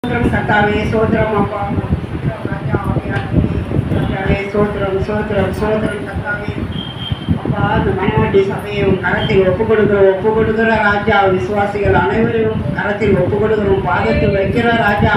கர்த்தாவே சோதரம் அப்பா ராஜாவே சோதரம் சோதரம் சோதரம் கர்த்தாவே அப்பா அந்த மனவாட்டி சபையை உன் கரத்தில் ஒப்பு கொடுக்கிற ராஜா விசுவாசிகள் அனைவரும் கரத்தில் ஒப்பு கொடுக்கிறோம் பாதத்தில் வைக்கிற ராஜா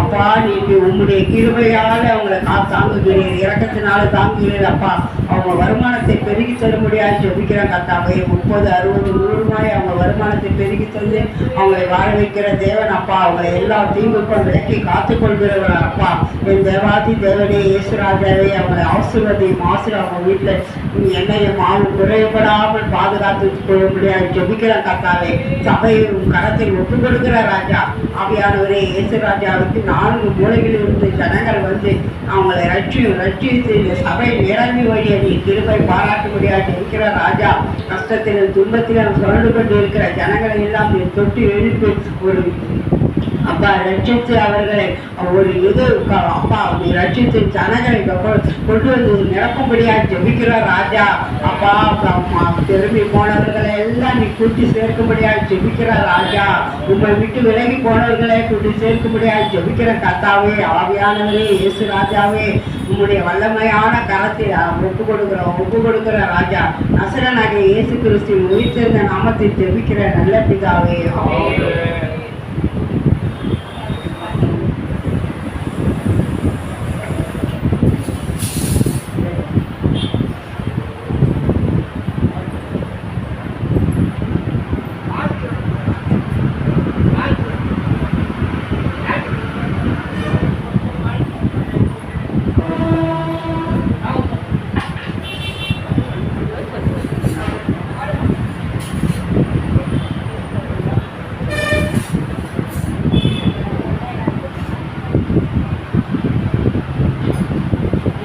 அப்பா நீங்க உங்களுடைய கிருபையால அவங்களை தாங்குகிறீர் இறக்கத்தினால தாங்குகிறீர் அப்பா அவங்க வருமானத்தை பெருகி தர முடியாது ஜெபிக்கிற கர்த்தாவே 30, 60, 100 அவங்க வருமானத்தை பெருகி தந்து அவங்களை வாழ வைக்கிற தேவன் அப்பா அவங்களை எல்லா தீங்குக்கும் விலக்கி காத்துக்கொள்கிறவர் அப்பா என் தேவாதி தேவனே இயேசுராஜாவே அவங்களை ஆசீர்வதியும் அவங்க வீட்டில் எண்ணெயும் மாவு குறையப்படாமல் பாதுகாத்து கொள்ள முடியாது ஜெபிக்கிற கர்த்தாவே சபையை கரத்தில் ஒப்பு கொடுக்கிற ராஜா ஆவியானவரே இயேசுராஜாவுக்கு 4 மூலைகளில் இருந்து ஜனங்கள் வந்து அவங்களை ரட்சித்து இந்த சபை நிரம்பி வழியை நீ கிருபை பாராட்ட முடியாது இருக்கிற ராஜா கஷ்டத்திலும் துன்பத்திலும் தொடர்ந்து கொண்டு இருக்கிற ஜனங்களை எல்லாம் நீ தொட்டு எழுப்பி ஒரு அப்பா ரட்சித்து அவர்களை ஒரு இது அப்பா நீ ரட்சித்து ஜனங்களை கொண்டு வந்து நிரப்பும்படியாக ஜெபிக்கிற ராஜா அப்பா திரும்பி போனவர்களை எல்லாம் நீ கூட்டி சேர்க்கும்படியாக ஜெபிக்கிற ராஜா உங்களை விட்டு விலகி போனவர்களை கூட்டி சேர்க்கும்படியாக ஜெபிக்கிற கர்த்தாவே ஆவியானவரே இயேசு ராஜாவே உங்களுடைய வல்லமையான கரத்தில் ஒப்பு கொடுக்கிற ராஜா நசரனாகிய இயேசு கிறிஸ்துவின் உயிர்த்தெழுந்த நாமத்தில் ஜெபிக்கிற நல்ல பிதாவே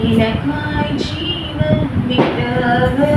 இலக்காய் ஜீவன் விட்டவர்